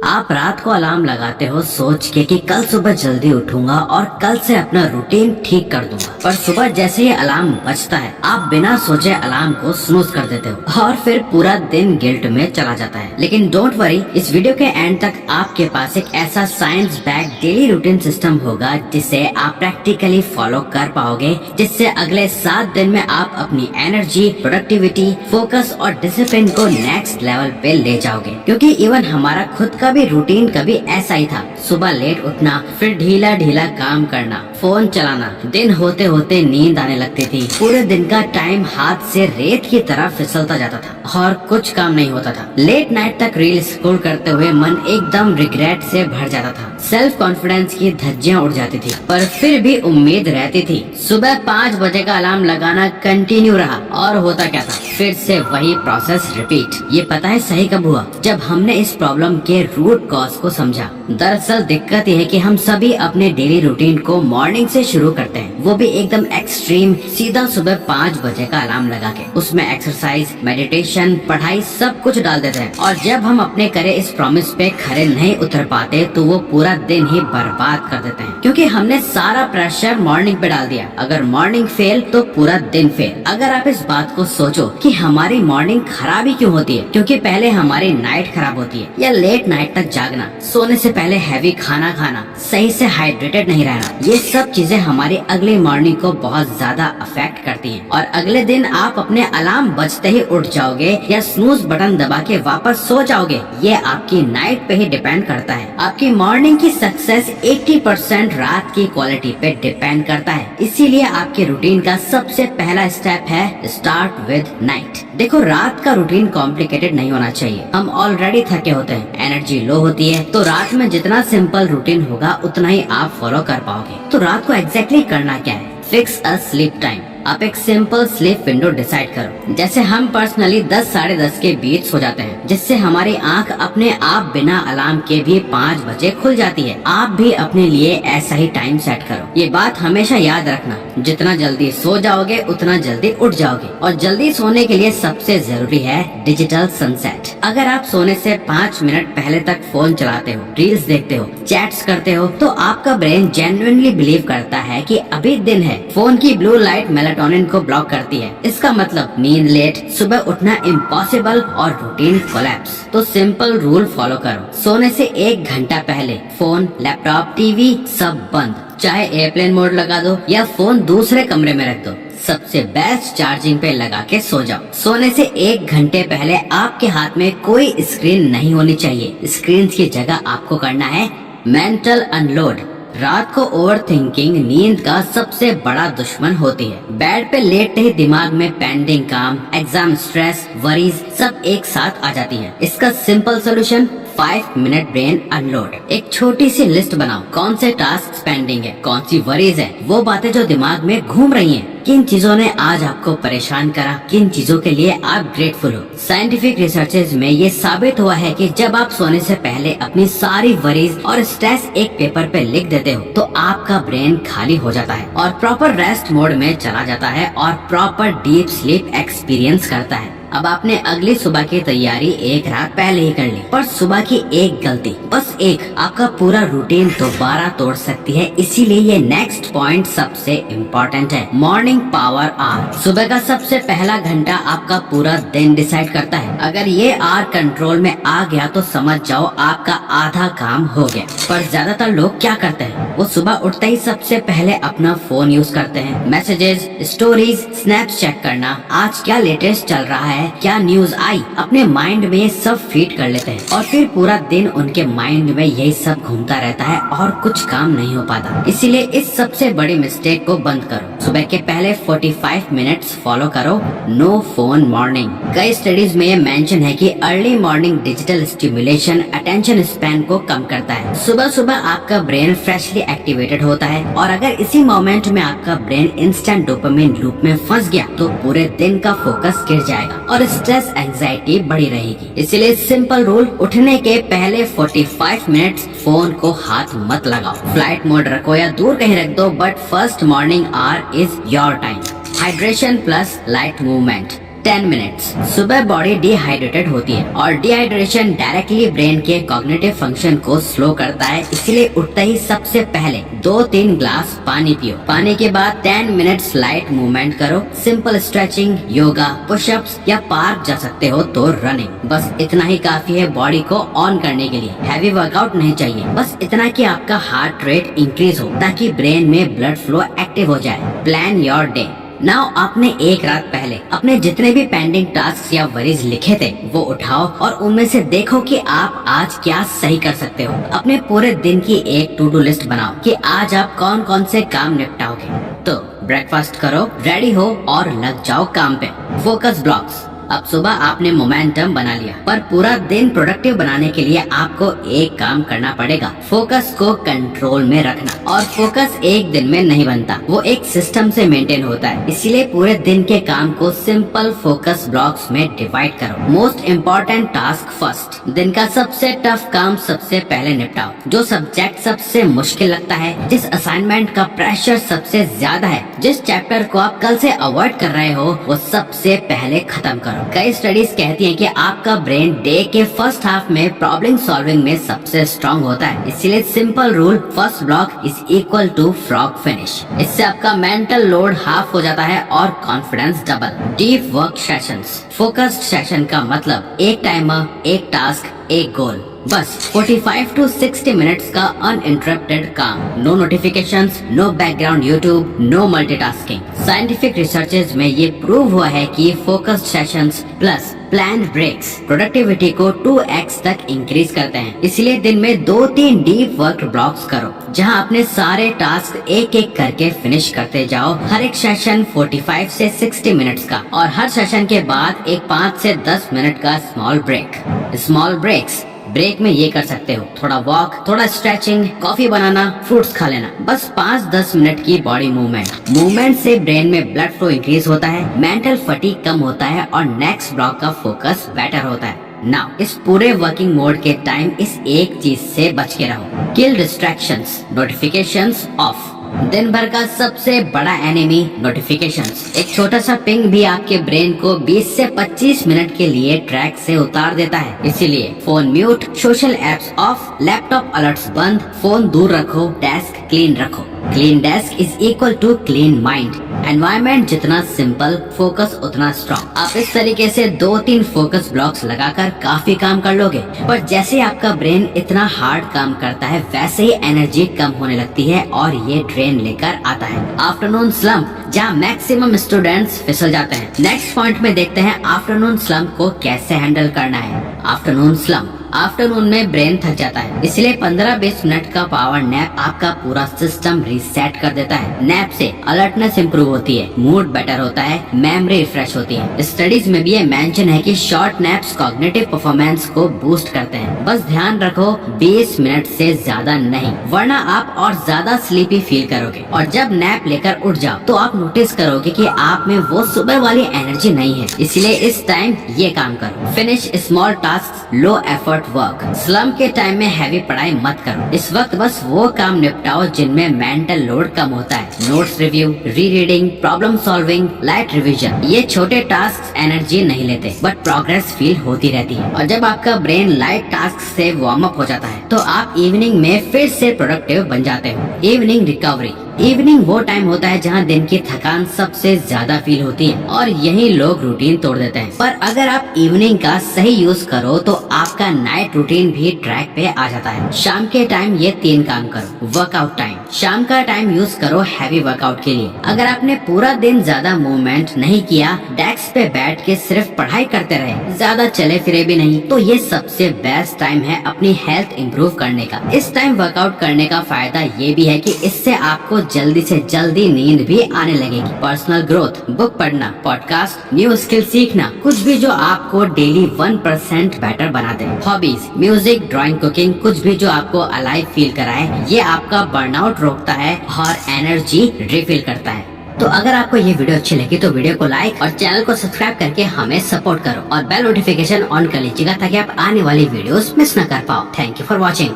आप रात को अलार्म लगाते हो सोच के कि कल सुबह जल्दी उठूंगा और कल से अपना रूटीन ठीक कर दूंगा, पर सुबह जैसे ही अलार्म बजता है आप बिना सोचे अलार्म को स्नूज कर देते हो और फिर पूरा दिन गिल्ट में चला जाता है। लेकिन डोंट वरी, इस वीडियो के एंड तक आपके पास एक ऐसा science back daily routine system होगा जिसे आप प्रैक्टिकली फॉलो कर पाओगे, जिससे अगले 7 दिन में आप अपनी एनर्जी, प्रोडक्टिविटी, फोकस और डिसिप्लिन को नेक्स्ट लेवल पे ले जाओगे। क्योंकि इवन हमारा खुद का भी रूटीन कभी ऐसा ही था, सुबह लेट उठना, फिर ढीला ढीला काम करना, फोन चलाना, दिन होते होते नींद आने लगती थी, पूरे दिन का टाइम हाथ से रेत की तरह फिसलता जाता था और कुछ काम नहीं होता था। लेट नाइट तक रील स्क्रॉल करते हुए मन एकदम रिग्रेट से भर जाता था, सेल्फ कॉन्फिडेंस की धज्जियां उड़ जाती थी, पर फिर भी उम्मीद रहती थी। सुबह 5 बजे का अलार्म लगाना कंटिन्यू रहा और होता क्या था, फिर से वही प्रोसेस रिपीट। ये पता है सही कब हुआ? जब हमने इस प्रॉब्लम के रूट कॉज को समझा। दरअसल दिक्कत यह है कि हम सभी अपने डेली रूटीन को मॉर्निंग से शुरू करते हैं, वो भी एकदम एक्सट्रीम, सीधा सुबह 5 बजे का अलार्म लगा के। उसमें एक्सरसाइज, मेडिटेशन, पढ़ाई सब कुछ डाल देते हैं और जब हम अपने करे इस प्रॉमिस पे खरे नहीं उतर पाते तो वो पूरा दिन ही बर्बाद कर देते हैं, क्योंकि हमने सारा प्रेशर मॉर्निंग पे डाल दिया। अगर मॉर्निंग फेल तो पूरा दिन फेल। अगर आप इस बात को सोचो कि हमारी मॉर्निंग खराब ही क्यों होती है, क्योंकि पहले हमारी नाइट खराब होती है, या लेट नाइट तक जागना, सोने से पहले हैवी खाना खाना, सही से हाइड्रेटेड नहीं रहना, ये सब चीजें हमारी अगली मॉर्निंग को बहुत ज्यादा अफेक्ट करती हैं। और अगले दिन आप अपने अलार्म बजते ही उठ जाओगे या स्नूज बटन दबा के वापस सो जाओगे, ये आपकी नाइट पे ही डिपेंड करता है। आपकी मॉर्निंग की सक्सेस 80% रात की क्वालिटी पे डिपेंड करता है। इसीलिए आपके रूटीन का सबसे पहला स्टेप है स्टार्ट विद नाइट। देखो, रात का रूटीन कॉम्प्लिकेटेड नहीं होना चाहिए। हम ऑलरेडी थके होते हैं, एनर्जी लो होती है, तो रात में जितना सिंपल रूटीन होगा उतना ही आप फॉलो कर पाओगे। तो रात को एग्जैक्टली करना क्या है? Fix a slip time. आप एक सिंपल स्लीप विंडो डिसाइड करो। जैसे हम पर्सनली 10 साढ़े 10 के बीच सो जाते हैं, जिससे हमारी आंख अपने आप बिना अलार्म के भी 5 बजे खुल जाती है। आप भी अपने लिए ऐसा ही टाइम सेट करो। ये बात हमेशा याद रखना, जितना जल्दी सो जाओगे उतना जल्दी उठ जाओगे। और जल्दी सोने के लिए सबसे जरूरी है डिजिटल सनसेट। अगर आप सोने से 5 मिनट पहले तक फोन चलाते हो, रील्स देखते हो, चैट्स करते हो, तो आपका ब्रेन जेन्युइनली बिलीव करता है कि अभी दिन है। फोन की ब्लू लाइट मेलाटोनिन को ब्लॉक करती है। इसका मतलब नींद लेट, सुबह उठना इम्पॉसिबल और रूटीन कोलैप्स। तो सिंपल रूल फॉलो करो। सोने से 1 घंटा पहले फोन, लैपटॉप, टीवी सब बंद। चाहे एयरप्लेन मोड लगा दो या फोन दूसरे कमरे में रख दो, सबसे बेस्ट चार्जिंग पे लगा के सो जाओ। सोने से 1 घंटे पहले आपके हाथ में कोई स्क्रीन नहीं होनी चाहिए। स्क्रीन की जगह आपको करना है मेंटल अनलोड। रात को ओवर थिंकिंग नींद का सबसे बड़ा दुश्मन होती है। बेड पे लेटते ही दिमाग में पेंडिंग काम, एग्जाम स्ट्रेस, वरीज सब एक साथ आ जाती है। इसका simple solution 5 minute brain unload. एक छोटी सी लिस्ट बनाओ, कौन से टास्क पेंडिंग है, कौन सी वरीज है, वो बातें जो दिमाग में घूम रही हैं, किन चीजों ने आज आपको परेशान करा, किन चीजों के लिए आप ग्रेटफुल हो। साइंटिफिक रिसर्चेज में ये साबित हुआ है कि जब आप सोने से पहले अपनी सारी वरीज और स्ट्रेस एक पेपर पे लिख देते हो तो आपका ब्रेन खाली हो जाता है और प्रॉपर रेस्ट मोड में चला जाता है और प्रॉपर डीप स्लीप एक्सपीरियंस करता है। अब आपने अगली सुबह की तैयारी 1 रात पहले ही कर ली, पर सुबह की एक गलती, बस एक, आपका पूरा रूटीन दोबारा तोड़ सकती है। इसीलिए ये नेक्स्ट पॉइंट सबसे इम्पोर्टेंट है, मॉर्निंग पावर आवर। सुबह का सबसे पहला घंटा आपका पूरा दिन डिसाइड करता है। अगर ये आवर कंट्रोल में आ गया तो समझ जाओ आपका आधा काम हो गया। पर ज्यादातर लोग क्या करते हैं, वो सुबह उठते ही सबसे पहले अपना फोन यूज करते हैं। मैसेजेस, स्टोरीज, स्नैप्स चेक करना, आज क्या लेटेस्ट चल रहा है, क्या न्यूज आई, अपने माइंड में ये सब फीड कर लेते हैं और फिर पूरा दिन उनके माइंड में यही सब घूमता रहता है और कुछ काम नहीं हो पाता। इसीलिए इस सबसे बड़ी मिस्टेक को बंद करो। सुबह के पहले 45 मिनट्स फॉलो करो नो फोन मॉर्निंग। कई स्टडीज में ये मेंशन है कि early morning digital stimulation attention span को कम करता है। सुबह सुबह आपका ब्रेन फ्रेशली एक्टिवेटेड होता है और अगर इसी मोमेंट में आपका ब्रेन इंस्टेंट डोपामिन लूप में फंस गया तो पूरे दिन का फोकस गिर जाएगा और स्ट्रेस एंजाइटी बढ़ी रहेगी। इसलिए सिंपल रूल, उठने के पहले 45 मिनट्स फोन को हाथ मत लगाओ। फ्लाइट मोड रखो या दूर कहीं रख दो, but first morning our is your time. Hydration plus light movement. 10 minutes. सुबह बॉडी डिहाइड्रेटेड होती है और डिहाइड्रेशन डायरेक्टली ब्रेन के कॉग्निटिव फंक्शन को स्लो करता है, इसलिए उठते ही सबसे पहले 2-3 ग्लास पानी पियो। पानी के बाद 10 मिनट्स लाइट मूवमेंट करो, सिंपल स्ट्रेचिंग, योगा, पुशअप्स या पार्क जा सकते हो तो रनिंग। बस इतना ही काफी है बॉडी को ऑन करने के लिए। हैवी वर्कआउट नहीं चाहिए, बस इतना कि आपका हार्ट रेट इंक्रीज हो ताकि ब्रेन में ब्लड फ्लो एक्टिव हो जाए। Plan your day. नाउ आपने एक रात पहले अपने जितने भी पेंडिंग टास्क या वरीज लिखे थे वो उठाओ और उनमें से देखो कि आप आज क्या सही कर सकते हो। अपने पूरे दिन की एक टू डू लिस्ट बनाओ कि आज आप कौन कौन से काम निपटाओगे। तो ब्रेकफास्ट करो, रेडी हो और लग जाओ काम पे। Focus blocks. अब सुबह आपने मोमेंटम बना लिया, पर पूरा दिन प्रोडक्टिव बनाने के लिए आपको एक काम करना पड़ेगा, फोकस को कंट्रोल में रखना। और फोकस एक दिन में नहीं बनता, वो एक सिस्टम से मेंटेन होता है। इसीलिए पूरे दिन के काम को सिंपल फोकस ब्लॉक्स में डिवाइड करो। Most important task first. दिन का सबसे टफ काम सबसे पहले निपटाओ। जो सब्जेक्ट सबसे मुश्किल लगता है, जिस असाइनमेंट का प्रेशर सबसे ज्यादा है, जिस चैप्टर को आप कल से अवॉइड कर रहे हो, वो सबसे पहले खत्म करो। कई स्टडीज कहती हैं कि आपका ब्रेन डे के फर्स्ट हाफ में प्रॉब्लम सॉल्विंग में सबसे स्ट्रांग होता है। इसलिए simple rule, first block is equal to frog finish. इससे आपका मेंटल लोड हाफ हो जाता है और confidence double. Deep work sessions. Focused session का मतलब एक टाइमर, एक टास्क, एक गोल। बस 45 to 60 मिनट्स का अनइंटरप्टेड काम। No notifications, no background YouTube, no multitasking. Scientific researches में ये प्रूव हुआ है कि focused sessions plus planned breaks productivity को 2x तक इंक्रीज करते हैं। इसलिए दिन में 2-3 डीप वर्क ब्लॉक्स करो, जहां अपने सारे टास्क एक एक करके फिनिश करते जाओ। हर एक सेशन 45 से 60 मिनट्स का, और हर सेशन के बाद एक 5 से 10 मिनट का small break. Small breaks break में ये कर सकते हो, थोड़ा वॉक, थोड़ा स्ट्रेचिंग, कॉफी बनाना, फ्रूट्स खा लेना। बस 5-10 मिनट की बॉडी मूवमेंट से ब्रेन में ब्लड फ्लो इंक्रीज होता है, मेंटल फटीग कम होता है और नेक्स्ट ब्लॉक का फोकस बेटर होता है। नाउ इस पूरे वर्किंग मोड के टाइम इस एक चीज से बच के रहो, किल डिस्ट्रैक्शंस। Notifications of. दिन भर का सबसे बड़ा एनिमी नोटिफिकेशंस। एक छोटा सा पिंग भी आपके ब्रेन को 20 से 25 मिनट के लिए ट्रैक से उतार देता है। इसीलिए phone mute, social apps off, laptop alerts बंद, फोन दूर रखो, डेस्क क्लीन रखो। Clean desk is equal to clean mind. Environment जितना सिंपल, फोकस उतना स्ट्रॉन्ग। आप इस तरीके से 2-3 फोकस ब्लॉक्स लगाकर काफी काम कर लोगे, पर जैसे आपका ब्रेन इतना हार्ड काम करता है, वैसे ही एनर्जी कम होने लगती है और ये ड्रेन लेकर आता है। आफ्टरनून स्लम्प, जहाँ मैक्सिमम स्टूडेंट्स फिसल जाते हैं। नेक्स्ट पॉइंट में देखते हैं आफ्टरनून स्लम्प को कैसे हैंडल करना है। Afternoon slump. आफ्टरनून में ब्रेन थक जाता है, इसलिए 15-20 मिनट का पावर नैप आपका पूरा सिस्टम रीसेट कर देता है। नैप से अलर्टनेस इंप्रूव होती है, मूड बेटर होता है, मेमोरी रिफ्रेश होती है। स्टडीज में भी ये मेंशन है कि शॉर्ट नैप्स कॉग्निटिव परफॉर्मेंस को बूस्ट करते हैं। बस ध्यान रखो 20 मिनट से ज्यादा नहीं, वरना आप और ज्यादा स्लीपी फील करोगे। और जब नैप लेकर उठ जाओ तो आप नोटिस करोगे कि आप में वो सुबह वाली एनर्जी नहीं है। इसलिए इस टाइम ये काम करो। Finish small task, low effort work. Slump के टाइम में हैवी पढ़ाई मत करो। इस वक्त बस वो काम निपटाओ जिनमें मेंटल लोड कम होता है। नोट्स रिव्यू, री reading, problem solving, light revision. ये छोटे टास्क एनर्जी नहीं लेते, बट प्रोग्रेस फील होती रहती है। और जब आपका ब्रेन लाइट टास्क से वार्म अप हो जाता है तो आप इवनिंग में फिर से प्रोडक्टिव बन जाते हो। Evening recovery. इवनिंग वो टाइम होता है जहाँ दिन की थकान सबसे ज्यादा फील होती है और यही लोग रूटीन तोड़ देते हैं। पर अगर आप इवनिंग का सही यूज करो तो आपका नाइट रूटीन भी ट्रैक पे आ जाता है। शाम के टाइम ये 3 काम करो। Workout time. शाम का टाइम यूज करो हैवी वर्कआउट के लिए। अगर आपने पूरा दिन ज्यादा मूवमेंट नहीं किया, डेस्क पे बैठ के सिर्फ पढ़ाई करते रहे, ज्यादा चले फिरे भी नहीं, तो ये सबसे बेस्ट टाइम है अपनी हेल्थ इम्प्रूव करने का। इस टाइम वर्कआउट करने का फायदा ये भी है कि इससे आपको जल्दी से जल्दी नींद भी आने लगेगी। पर्सनल ग्रोथ, बुक पढ़ना, पॉडकास्ट, न्यू स्किल सीखना, कुछ भी जो आपको डेली 1% बेटर बना दे। हॉबीज, म्यूजिक, ड्राइंग, कुकिंग, कुछ भी जो आपको अलाइव फील कराए। ये आपका बर्नआउट रोकता है और एनर्जी रिफिल करता है। तो अगर आपको ये वीडियो अच्छी लगी तो वीडियो को लाइक और चैनल को सब्सक्राइब करके हमें सपोर्ट करो और बेल नोटिफिकेशन ऑन कर लीजिएगा ताकि आप आने वाली वीडियोस मिस न कर पाओ। Thank you for watching.